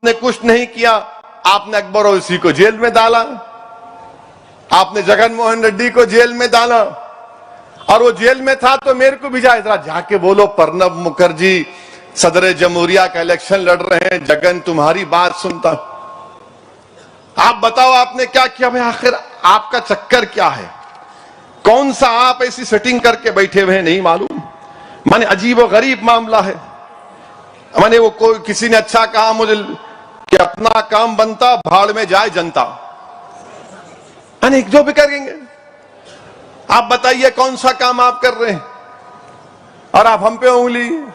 ने कुछ नहीं किया, आपने अकबर ओवैसी को जेल में डाला, आपने जगन मोहन रेड्डी को जेल में डाला, और वो जेल में था तो मेरे को भिजा, जरा जाके बोलो प्रणब मुखर्जी सदर जमहूरिया का इलेक्शन लड़ रहे हैं, जगन तुम्हारी बात सुनता। आप बताओ आपने क्या किया? भाई आखिर आपका चक्कर क्या है? कौन सा आप ऐसी सेटिंग करके बैठे हुए हैं नहीं मालूम। माने अजीब और गरीब मामला है। माने वो कोई किसी ने अच्छा कहा मुझे कि अपना काम बनता भाड़ में जाए जनता, जो भी करेंगे। आप बताइए कौन सा काम आप कर रहे हैं और आप हम पे उंगली।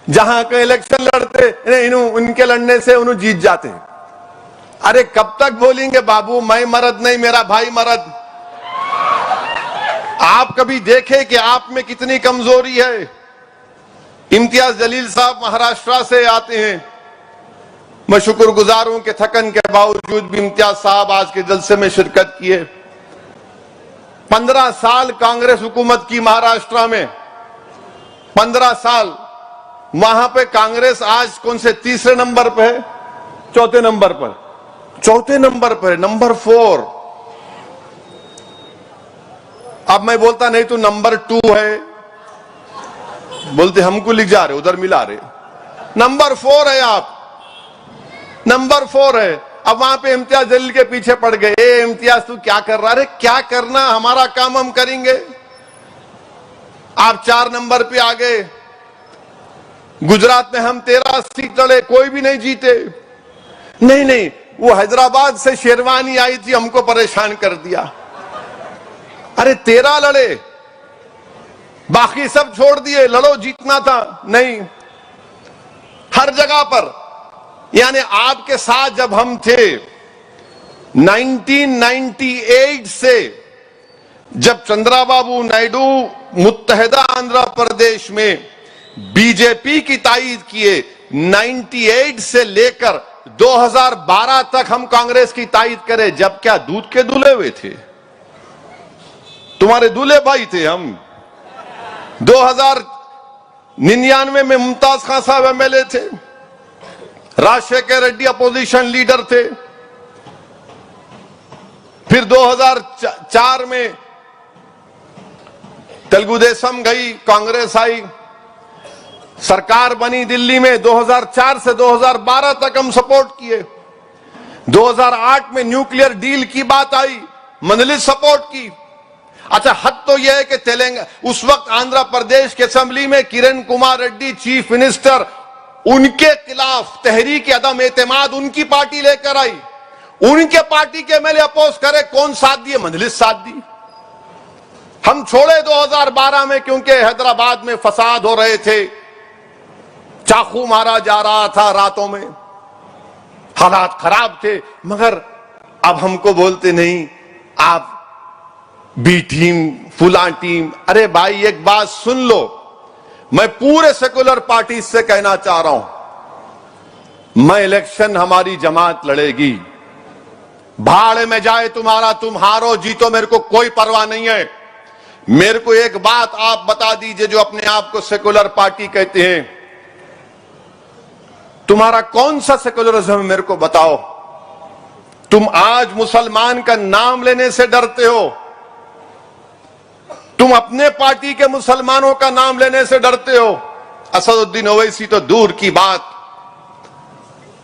जहां के इलेक्शन लड़ते उनके लड़ने से उन्हें जीत जाते। अरे कब तक बोलेंगे बाबू मैं मर्द नहीं मेरा भाई मर्द। आप कभी देखे कि आप में कितनी कमजोरी है। इम्तियाज जलील साहब महाराष्ट्र से आते हैं, मैं शुक्रगुजार हूं कि थकन के बावजूद भी इम्तियाज साहब आज के जलसे में शिरकत किए। 15 साल कांग्रेस हुकूमत की महाराष्ट्र में, 15 साल वहां पे कांग्रेस आज कौन से तीसरे नंबर पे है? चौथे नंबर पर, चौथे नंबर पर, नंबर 4। अब मैं बोलता नहीं तो नंबर 2 है, बोलते हमको लिख जा रहे उधर मिला रहे। नंबर 4 है आप, नंबर 4 है। अब वहां पे इम्तियाज जलील के पीछे पड़ गए। ए इम्तियाज तू क्या कर रहा है? क्या करना, हमारा काम हम करेंगे। आप 4 नंबर पे आ गए। गुजरात में हम 13 सीट लड़े, कोई भी नहीं जीते। नहीं, वो हैदराबाद से शेरवानी आई थी, हमको परेशान कर दिया। अरे 13 लड़े, बाकी सब छोड़ दिए, लड़ो जीतना था। नहीं, हर जगह पर। यानी आपके साथ जब हम थे 1998 से, जब चंद्राबाबू नायडू मुत्तहिदा आंध्र प्रदेश में बीजेपी की तायीद किए, 98 से लेकर 2012 तक हम कांग्रेस की तायीद करें। जब क्या दूध के दूल्हे हुए थे? तुम्हारे दूल्हे भाई थे हम। 2099 में मुमताज खान साहब एमएलए थे, राजशेखर रेड्डी अपोजिशन लीडर थे। फिर 2004 में तेलुगु देशम गई, कांग्रेस आई, सरकार बनी दिल्ली में। 2004 से 2012 तक हम सपोर्ट किए। 2008 में न्यूक्लियर डील की बात आई, मंजलिस सपोर्ट की। अच्छा, हद तो यह है कि तेलंगाना, उस वक्त आंध्र प्रदेश की असेंबली में किरण कुमार रेड्डी चीफ मिनिस्टर, उनके खिलाफ तहरीक अदम एतमाद उनकी पार्टी लेकर आई। उनके पार्टी के एमएलए अपोज करे, कौन साथ दिए? मंजलिस साथ दी। हम छोड़े 2012 में, क्योंकि हैदराबाद में फसाद हो रहे थे, चाकू मारा जा रहा था रातों में, हालात खराब थे। मगर अब हमको बोलते नहीं आप बी टीम फुला टीम। अरे भाई एक बात सुन लो, मैं पूरे सेकुलर पार्टी से कहना चाह रहा हूं, मैं इलेक्शन हमारी जमात लड़ेगी। भाड़ में जाए तुम्हारा, तुम हारो जीतो, मेरे को कोई परवाह नहीं है। मेरे को एक बात आप बता दीजिए, जो अपने आप को सेकुलर पार्टी कहते हैं, तुम्हारा कौन सा सेकुलरिज्म है मेरे को बताओ। तुम आज मुसलमान का नाम लेने से डरते हो, तुम अपने पार्टी के मुसलमानों का नाम लेने से डरते हो। असदुद्दीन ओवैसी तो दूर की बात,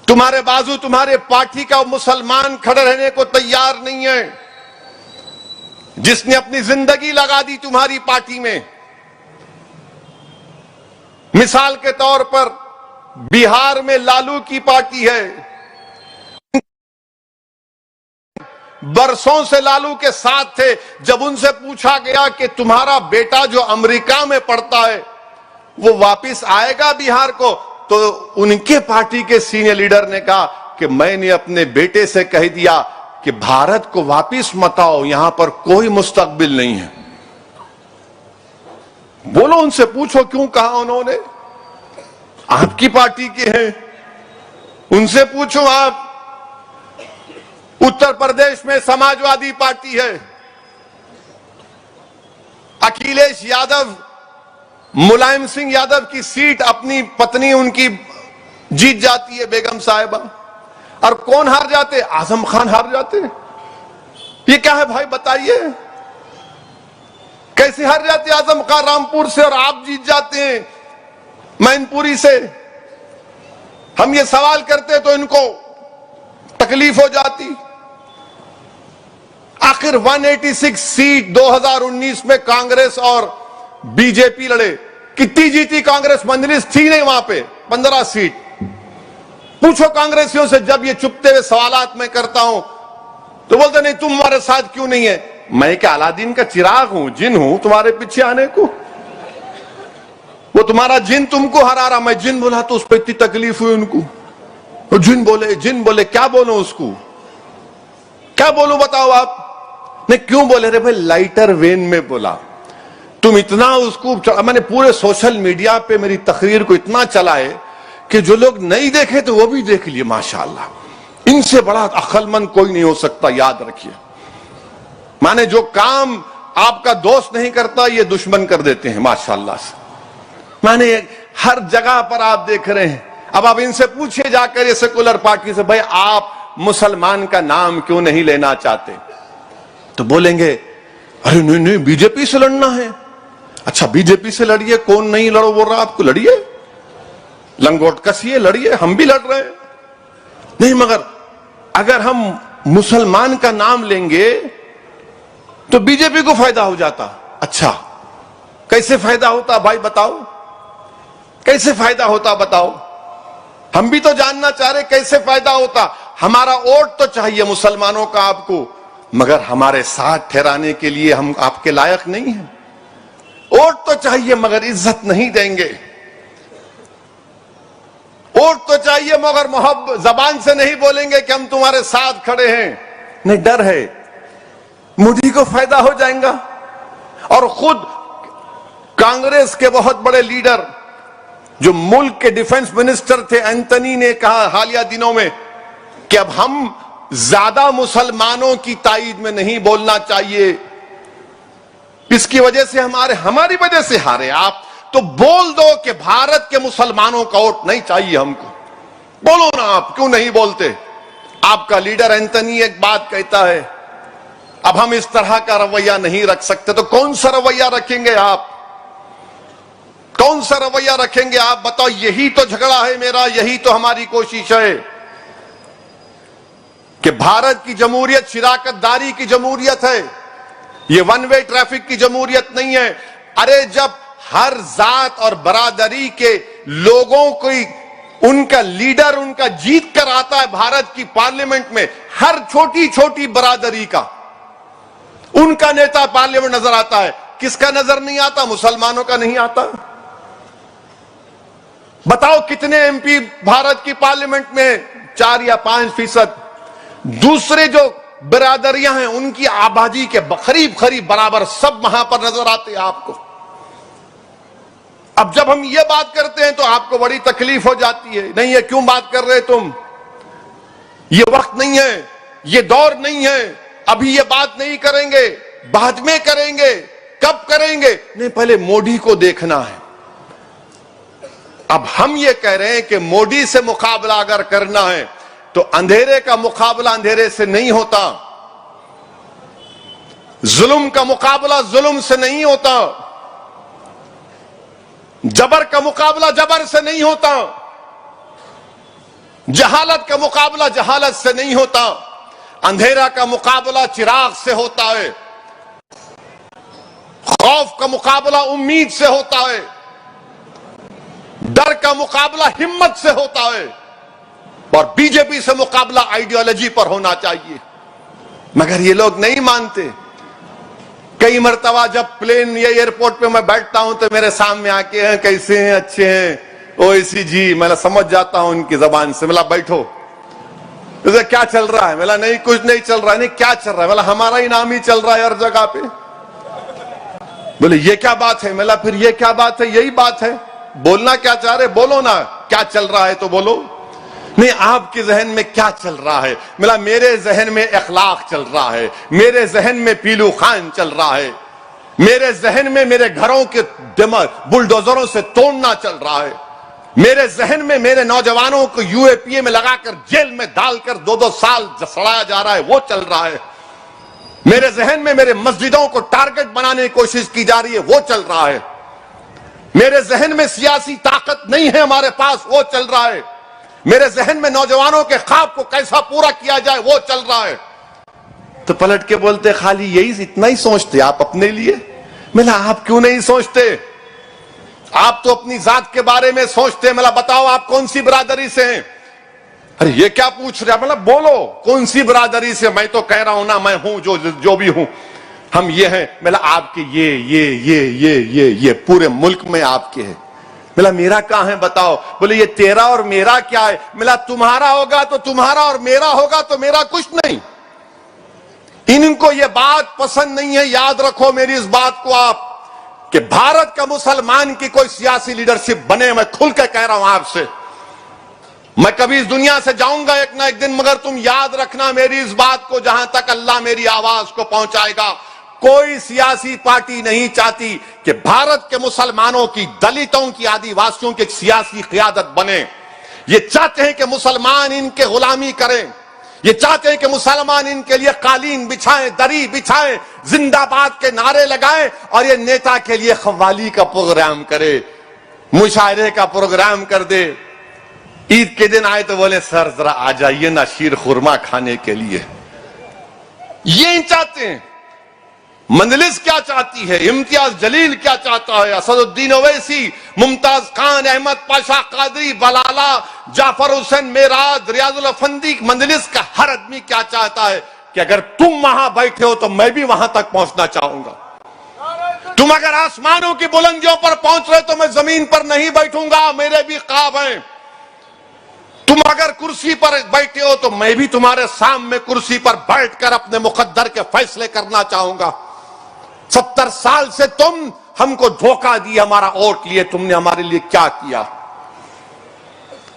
तुम्हारे बाजू तुम्हारे पार्टी का मुसलमान खड़े रहने को तैयार नहीं है, जिसने अपनी जिंदगी लगा दी तुम्हारी पार्टी में। मिसाल के तौर पर बिहार में लालू की पार्टी है, बरसों से लालू के साथ थे। जब उनसे पूछा गया कि तुम्हारा बेटा जो अमेरिका में पढ़ता है वो वापस आएगा बिहार को, तो उनके पार्टी के सीनियर लीडर ने कहा कि मैंने अपने बेटे से कह दिया कि भारत को वापस मत आओ, यहां पर कोई मुस्तकबिल नहीं है। बोलो, उनसे पूछो क्यों कहा उन्होंने। आपकी पार्टी के हैं, उनसे पूछो आप। उत्तर प्रदेश में समाजवादी पार्टी है, अखिलेश यादव, मुलायम सिंह यादव की सीट अपनी पत्नी उनकी जीत जाती है बेगम साहिबा। और कौन हार जाते? आजम खान हार जाते। ये क्या है भाई बताइए, कैसे हार जाते आजम खान रामपुर से और आप जीत जाते हैं मैनपुरी से? हम ये सवाल करते तो इनको तकलीफ हो जाती। आखिर 186 सीट 2019 में कांग्रेस और बीजेपी लड़े, कितनी जीती कांग्रेस? मजलिस थी नहीं वहां पे, 15 सीट। पूछो कांग्रेसियों से, जब ये चुपते हुए सवालात मैं करता हूं तो बोलते नहीं तुम हमारे साथ क्यों नहीं है। मैं क्या अलादीन का चिराग हूं, जिन हूं तुम्हारे पीछे आने को? वो तुम्हारा जिन तुमको हरा रहा, मैं जिन बोला तो उस पर इतनी तकलीफ हुई उनको। वो जिन बोले, क्या बोलो उसको, क्या बोलूं बताओ आप? नहीं क्यों बोले? रे भाई लाइटर वेन में बोला। तुम इतना उसको, मैंने पूरे सोशल मीडिया पे मेरी तकरीर को इतना चलाए कि जो लोग नहीं देखे तो वो भी देख लिए। माशाल्लाह, इनसे बड़ा अक्लमंद कोई नहीं हो सकता, याद रखिए। माने जो काम आपका दोस्त नहीं करता ये दुश्मन कर देते हैं माशाल्लाह से। माने हर जगह पर आप देख रहे हैं। अब आप इनसे पूछिए जाकर ये सेकुलर पार्टी से, भाई आप मुसलमान का नाम क्यों नहीं लेना चाहते? तो बोलेंगे अरे नहीं बीजेपी से लड़ना है। अच्छा बीजेपी से लड़िए, कौन नहीं लड़ो बोल रहा आपको? लड़िए, लंगोट कसिए, लड़िए, हम भी लड़ रहे हैं। नहीं मगर अगर हम मुसलमान का नाम लेंगे तो बीजेपी को फायदा हो जाता। अच्छा कैसे फायदा होता भाई बताओ, कैसे फायदा होता बताओ? हम भी तो जानना चाह रहे कैसे फायदा होता। हमारा वोट तो चाहिए मुसलमानों का आपको, मगर हमारे साथ ठहराने के लिए हम आपके लायक नहीं हैं। वोट तो चाहिए मगर इज्जत नहीं देंगे। वोट तो चाहिए मगर मोहब्बत, जबान से नहीं बोलेंगे कि हम तुम्हारे साथ खड़े हैं। नहीं, डर है मोदी को फायदा हो जाएगा। और खुद कांग्रेस के बहुत बड़े लीडर जो मुल्क के डिफेंस मिनिस्टर थे एंथनी ने कहा हालिया दिनों में कि अब हम ज्यादा मुसलमानों की ताईद में नहीं बोलना चाहिए, इसकी वजह से हमारी वजह से हारे आप। तो बोल दो कि भारत के मुसलमानों का वोट नहीं चाहिए हमको। बोलो ना, आप क्यों नहीं बोलते? आपका लीडर एंथनी एक बात कहता है, अब हम इस तरह का रवैया नहीं रख सकते। तो कौन सा रवैया रखेंगे आप? कौन सा रवैया रखेंगे आप बताओ? यही तो झगड़ा है मेरा, यही तो हमारी कोशिश है कि भारत की जमहूरियत शिराकतदारी की जमहूरियत है, ये वन वे ट्रैफिक की जमहूरियत नहीं है। अरे जब हर जात और बरादरी के लोगों को उनका लीडर उनका जीत कर आता है भारत की पार्लियामेंट में, हर छोटी छोटी बरादरी का उनका नेता पार्लियामेंट नजर आता है। किसका नजर नहीं आता? मुसलमानों का नहीं आता। बताओ कितने एमपी भारत की पार्लियामेंट में? 4 या 5%। दूसरे जो बिरादरियां हैं उनकी आबादी के करीब करीब बराबर सब वहां पर नजर आते हैं आपको। अब जब हम ये बात करते हैं तो आपको बड़ी तकलीफ हो जाती है। नहीं, ये क्यों बात कर रहे तुम? ये वक्त नहीं है, ये दौर नहीं है, अभी ये बात नहीं करेंगे, बाद में करेंगे। कब करेंगे? नहीं, पहले मोदी को देखना है। अब हम ये कह रहे हैं कि मोदी से मुकाबला अगर करना है तो अंधेरे का मुकाबला अंधेरे से नहीं होता, जुल्म का मुकाबला जुल्म से नहीं होता, जबर का मुकाबला जबर से नहीं होता, जहालत का मुकाबला जहालत से नहीं होता, अंधेरा का मुकाबला चिराग से होता है, खौफ का मुकाबला उम्मीद से होता है, डर का मुकाबला हिम्मत से होता है, और बीजेपी से मुकाबला आइडियोलॉजी पर होना चाहिए। मगर ये लोग नहीं मानते। कई मर्तबा जब प्लेन या एयरपोर्ट पे मैं बैठता हूं तो मेरे सामने आके हैं, कैसे हैं, अच्छे हैं, ओएसी जी, मैं समझ जाता हूं उनकी जबान से। मेरा बैठो, तो क्या चल रहा है? मेरा नहीं, कुछ नहीं चल रहा है। नहीं, क्या चल रहा है? मेरा हमारा ही नाम ही चल रहा है हर जगह पे। बोले ये क्या बात है? मेरा फिर ये क्या बात है? यही बात है। बोलना क्या चाह रहे? बोलो ना, क्या चल रहा है तो बोलो। नहीं, आपके जहन में क्या चल रहा है? मिला मेरे जहन में अखलाक चल रहा है, मेरे जहन में पीलू खान चल रहा है, मेरे जहन में मेरे घरों के दिमाग बुलडोजरों से तोड़ना चल रहा है, मेरे जहन में मेरे नौजवानों को यूएपीए में लगाकर जेल में डालकर 2-2 साल सड़ाया जा रहा है, वो चल रहा है। मेरे जहन में मेरे मस्जिदों को टारगेट बनाने की कोशिश की जा रही है, वो चल रहा है। मेरे जहन में सियासी ताकत नहीं है हमारे पास, वो चल रहा है। मेरे जहन में नौजवानों के ख्वाब को कैसा पूरा किया जाए, वो चल रहा है। तो पलट के बोलते खाली यही इतना ही सोचते आप अपने लिए। मैंने आप क्यों नहीं सोचते? आप तो अपनी जात के बारे में सोचते। मतलब बताओ आप कौन सी बिरादरी से हैं? अरे ये क्या पूछ रहे हैं? मतलब बोलो कौन सी बिरादरी से? मैं तो कह रहा हूं ना, मैं हूं जो भी हूं, हम ये हैं। मतलब आपके ये पूरे मुल्क में आपके हैं। मिला मेरा कहां है बताओ? बोले ये तेरा और मेरा क्या है? मिला तुम्हारा होगा तो तुम्हारा और मेरा होगा तो मेरा कुछ नहीं। इनको ये बात पसंद नहीं है। याद रखो मेरी इस बात को आप, कि भारत का मुसलमान की कोई सियासी लीडरशिप बने, मैं खुल के कह रहा हूं आपसे। मैं कभी इस दुनिया से जाऊंगा एक ना एक दिन, मगर तुम याद रखना मेरी इस बात को, जहां तक अल्लाह मेरी आवाज को पहुंचाएगा। कोई सियासी पार्टी नहीं चाहती कि भारत के मुसलमानों की, दलितों की, आदिवासियों की एक सियासी क़ियादत बने। ये चाहते हैं कि मुसलमान इनके गुलामी करें। ये चाहते हैं कि मुसलमान इनके लिए कालीन बिछाएं, दरी बिछाएं, जिंदाबाद के नारे लगाएं, और ये नेता के लिए खव्वाली का प्रोग्राम करे, मुशायरे का प्रोग्राम कर दे। ईद के दिन आए तो बोले सर जरा आ जाइए ना शीर खुरमा खाने के लिए। ये चाहते हैं। मंजलिस क्या चाहती है? इम्तियाज जलील क्या चाहता है? असदुद्दीन ओवैसी, मुमताज खान, अहमद पाशा कादरी, बलाला, जाफर हुसैन मेराज, रियाजुल अफंदी, मंजलिस का हर आदमी क्या चाहता है कि अगर तुम वहां बैठे हो तो मैं भी वहां तक पहुंचना चाहूंगा। तुम अगर आसमानों की बुलंदियों पर पहुंच रहे तो मैं जमीन पर नहीं बैठूंगा, मेरे भी ख्वाब हैं। तुम अगर कुर्सी पर बैठे हो तो मैं भी तुम्हारे सामने कुर्सी पर बैठकर अपने मुकद्दर के फैसले करना चाहूंगा। 70 साल से तुम हमको धोखा दिया, हमारा वोट लिए, तुमने हमारे लिए क्या किया?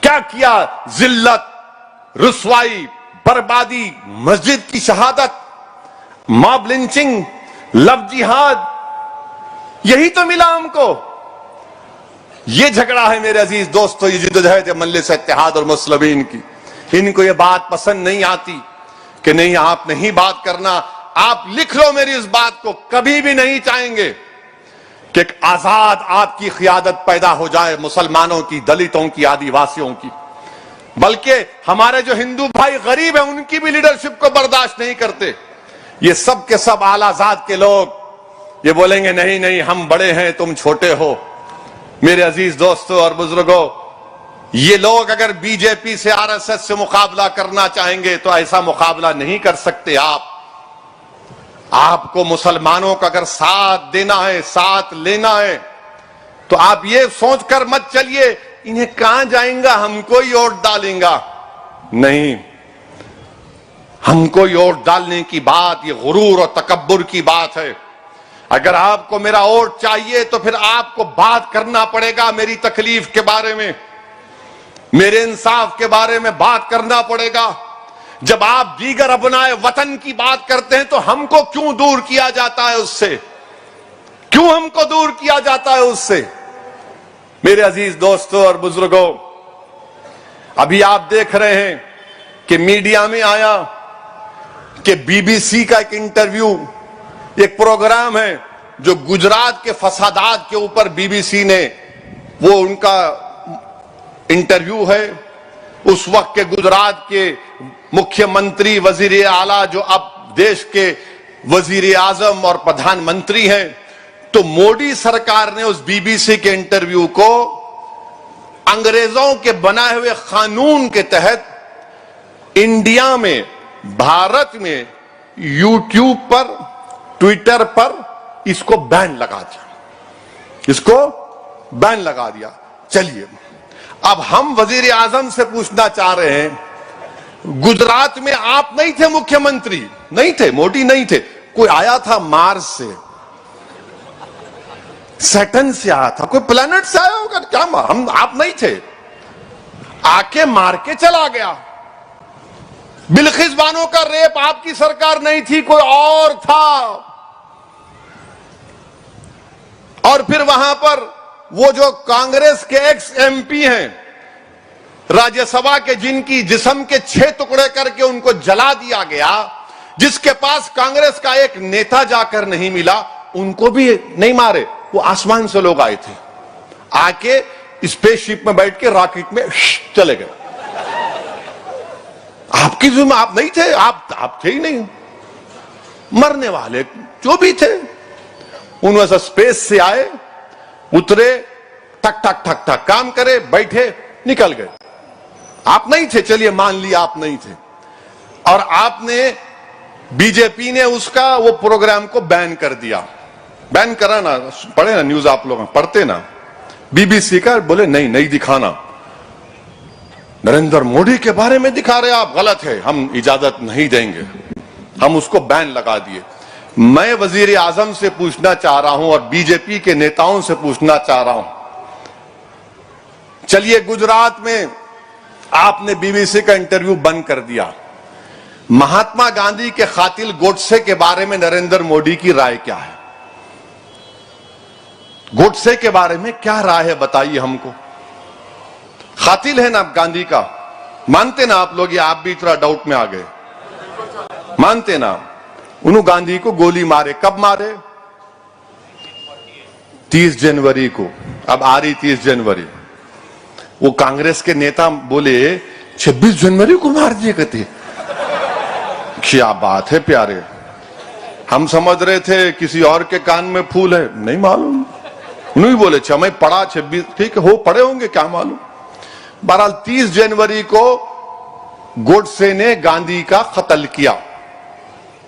क्या किया? जिल्लत, रुसवाई, बर्बादी, मस्जिद की शहादत, मॉब लिंचिंग, लव जिहाद, यही तो मिला हमको। ये झगड़ा है मेरे अजीज दोस्तों, ये जिद्दोजहद मजलिस इत्तेहाद और मुस्लिमीन की। इनको ये बात पसंद नहीं आती कि नहीं आप नहीं बात करना। आप लिख लो मेरी इस बात को, कभी भी नहीं चाहेंगे कि एक आजाद आपकी क़ियादत पैदा हो जाए, मुसलमानों की, दलितों की, आदिवासियों की। बल्कि हमारे जो हिंदू भाई गरीब हैं उनकी भी लीडरशिप को बर्दाश्त नहीं करते। ये सब के सब आलाजाद के लोग ये बोलेंगे नहीं नहीं हम बड़े हैं तुम छोटे हो। मेरे अजीज दोस्तों और बुजुर्गों, ये लोग अगर बीजेपी से, आरएसएस से मुकाबला करना चाहेंगे तो ऐसा मुकाबला नहीं कर सकते आप। आपको मुसलमानों का अगर साथ देना है, साथ लेना है, तो आप ये सोचकर मत चलिए इन्हें कहां जाएंगा, हमको ही वोट डालेंगा। नहीं, हमको वोट डालने की बात ये गुरूर और तकब्बुर की बात है। अगर आपको मेरा वोट चाहिए तो फिर आपको बात करना पड़ेगा मेरी तकलीफ के बारे में, मेरे इंसाफ के बारे में बात करना पड़ेगा। जब आप दीगर अपनाए वतन की बात करते हैं तो हमको क्यों दूर किया जाता है उससे? क्यों हमको दूर किया जाता है उससे? मेरे अजीज दोस्तों और बुजुर्गों, अभी आप देख रहे हैं कि मीडिया में आया कि बीबीसी का एक इंटरव्यू, एक प्रोग्राम है जो गुजरात के फसादात के ऊपर बीबीसी ने, वो उनका इंटरव्यू है। उस वक्त के गुजरात के मुख्यमंत्री, वजीर आला, जो अब देश के वजीर आजम और प्रधानमंत्री हैं, तो मोदी सरकार ने उस बीबीसी के इंटरव्यू को अंग्रेजों के बनाए हुए कानून के तहत इंडिया में, भारत में, यूट्यूब पर, ट्विटर पर इसको बैन लगा दिया, इसको बैन लगा दिया। चलिए अब हम वजीर आजम से पूछना चाह रहे हैं, गुजरात में आप नहीं थे मुख्यमंत्री? नहीं थे, मोदी नहीं थे, कोई आया था मार्स से, सैटर्न से आया था, कोई प्लेनेट से आया होगा क्या? हम, आप नहीं थे, आके मार के चला गया। बिल्किस बानो का रेप आपकी सरकार नहीं थी, कोई और था। और फिर वहां पर वो जो कांग्रेस के एक्स एमपी हैं राज्यसभा के, जिनकी जिस्म के 6 टुकड़े करके उनको जला दिया गया, जिसके पास कांग्रेस का एक नेता जाकर नहीं मिला, उनको भी नहीं मारे। वो आसमान से लोग आए थे, आके स्पेसशिप में बैठ के रॉकेट में चले गए। आपकी जिम्मे आप नहीं थे, आप थे ही नहीं। मरने वाले जो भी थे उनमें से स्पेस से आए, उतरे, ठक ठक ठक ठक काम करे, बैठे, निकल गए। आप नहीं थे, चलिए मान लिया आप नहीं थे। और आपने, बीजेपी ने उसका वो प्रोग्राम को बैन कर दिया। बैन करा ना, पढ़े ना न्यूज, आप लोग पढ़ते ना, बीबीसी का, बोले नहीं नहीं दिखाना। नरेंद्र मोदी के बारे में दिखा रहे आप, गलत है, हम इजाजत नहीं देंगे। हम उसको बैन लगा दिए। मैं वजीर आजम से पूछना चाह रहा हूं और बीजेपी के नेताओं से पूछना चाह रहा हूं, चलिए गुजरात में आपने बीबीसी का इंटरव्यू बंद कर दिया। महात्मा गांधी के कातिल गोडसे के बारे में नरेंद्र मोदी की राय क्या है? गोडसे के बारे में क्या राय है, बताइए हमको। कातिल है ना गांधी का, मानते ना आप लोग, या आप भी थोड़ा डाउट में आ गए? मानते ना? उन्होंने गांधी को गोली मारे, कब मारे? 30 जनवरी को। अब आ रही 30 जनवरी, वो कांग्रेस के नेता बोले 26 जनवरी को मार दिए कहते। क्या बात है प्यारे, हम समझ रहे थे किसी और के कान में फूल है, नहीं मालूम। उन्होंने बोले अच्छा मैं पढ़ा 26, ठीक है, हो पढ़े होंगे, क्या मालूम। बहरहाल 30 जनवरी को गोडसे ने गांधी का कत्ल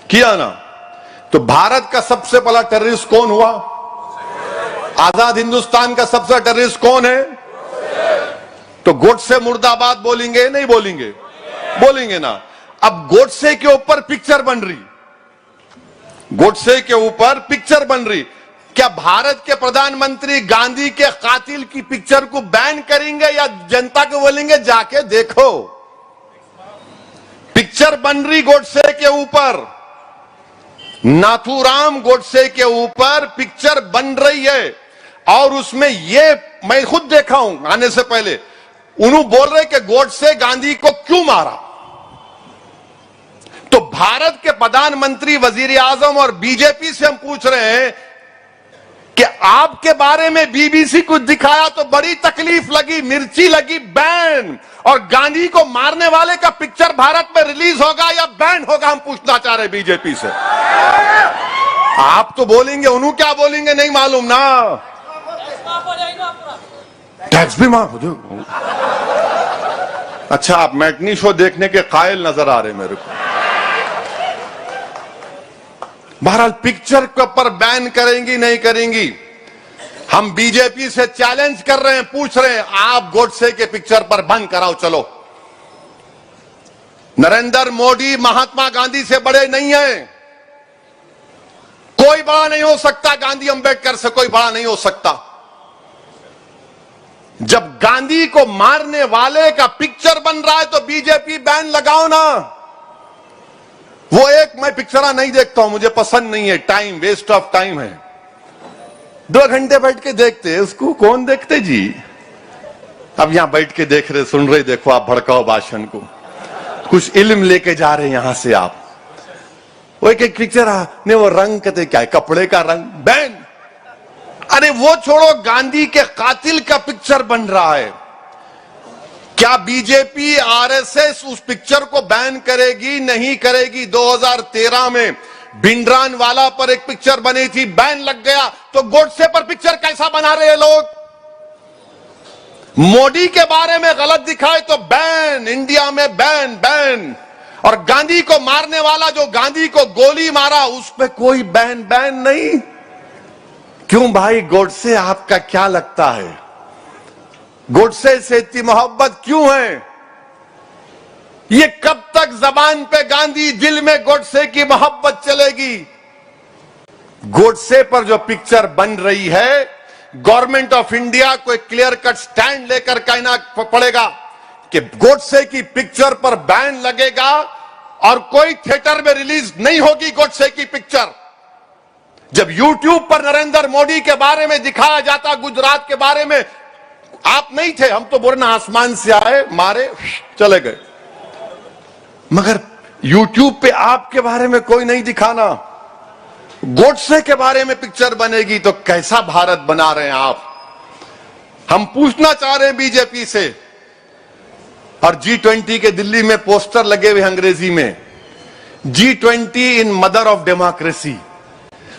किया ना। तो भारत का सबसे पहला टेररिस्ट कौन हुआ? आजाद हिंदुस्तान का सबसे बड़ा टेररिस्ट कौन है? तो गोडसे मुर्दाबाद बोलेंगे नहीं बोलेंगे? बोलेंगे ना। अब गोडसे के ऊपर पिक्चर बन रही, गोडसे के ऊपर पिक्चर बन रही। क्या भारत के प्रधानमंत्री गांधी के कातिल की पिक्चर को बैन करेंगे या जनता को बोलेंगे जाके देखो? पिक्चर बन रही गोडसे के ऊपर, नाथूराम गोडसे के ऊपर पिक्चर बन रही है। और उसमें ये मैं खुद देखा हूं आने से पहले, उन्होंने बोल रहे कि गोडसे गांधी को क्यों मारा। तो भारत के प्रधानमंत्री, वजीर आजम और बीजेपी से हम पूछ रहे हैं कि आपके बारे में बीबीसी कुछ दिखाया तो बड़ी तकलीफ लगी, मिर्ची लगी, बैन। और गांधी को मारने वाले का पिक्चर भारत में रिलीज होगा या बैन होगा, हम पूछना चाह रहे बीजेपी से। आप तो बोलेंगे, उन्होंने क्या बोलेंगे नहीं मालूम ना। टैक्स भी माफ हो जाओ। अच्छा, आप मैटनी शो देखने के कायल नजर आ रहे मेरे को। बहरहाल पिक्चर के ऊपर बैन करेंगी नहीं करेंगी, हम बीजेपी से चैलेंज कर रहे हैं, पूछ रहे हैं, आप गोडसे के पिक्चर पर बंद कराओ। चलो, नरेंद्र मोदी महात्मा गांधी से बड़े नहीं हैं, कोई बड़ा नहीं हो सकता, गांधी अंबेडकर से कोई बड़ा नहीं हो सकता। जब गांधी को मारने वाले का पिक्चर बन रहा है तो बीजेपी बैन लगाओ ना। वो एक मैं पिक्चर नहीं देखता हूं, मुझे पसंद नहीं है, टाइम वेस्ट ऑफ टाइम है। 2 घंटे बैठ के देखते, उसको कौन देखते जी। अब यहां बैठ के देख रहे, सुन रहे, देखो आप भड़काओ भाषण को, कुछ इल्म लेके जा रहे हैं यहां से आप। वो एक पिक्चर ने वो रंग कहते क्या है, कपड़े का रंग, बैन। अरे वो छोड़ो, गांधी के कातिल का पिक्चर बन रहा है। क्या बीजेपी आरएसएस उस पिक्चर को बैन करेगी? नहीं करेगी। 2013 में भिंडरानवाला पर एक पिक्चर बनी थी, बैन लग गया। तो गोडसे पर पिक्चर कैसा बना रहे हैं लोग? मोदी के बारे में गलत दिखाए तो बैन, इंडिया में बैन बैन। और गांधी को मारने वाला जो गांधी को गोली मारा, उस पर कोई बैन नहीं। क्यों भाई, गोडसे आपका क्या लगता है? गोडसे से इतनी मोहब्बत क्यों है? ये कब तक जबान पे गांधी, दिल में गोडसे की मोहब्बत चलेगी? गोडसे पर जो पिक्चर बन रही है, गवर्नमेंट ऑफ इंडिया को एक क्लियर कट स्टैंड लेकर कहना पड़ेगा कि गोडसे की पिक्चर पर बैन लगेगा और कोई थिएटर में रिलीज नहीं होगी गोडसे की पिक्चर। जब YouTube पर नरेंद्र मोदी के बारे में दिखाया जाता, गुजरात के बारे में, आप नहीं थे, हम तो बोलना आसमान से आए, मारे, चले गए। मगर YouTube पे आपके बारे में कोई नहीं दिखाना। गोडसे के बारे में पिक्चर बनेगी तो कैसा भारत बना रहे हैं आप? हम पूछना चाह रहे हैं बीजेपी से। और G20 के दिल्ली में पोस्टर लगे हुए अंग्रेजी में, G20 in mother of democracy,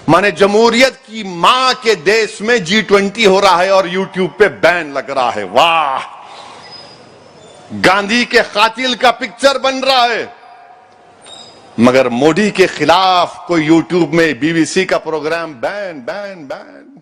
माने जमहूरियत की मां के देश में G20 हो रहा है और YouTube पे बैन लग रहा है। वाह, गांधी के कातिल का पिक्चर बन रहा है, मगर मोदी के खिलाफ कोई YouTube में BBC का प्रोग्राम बैन बैन बैन।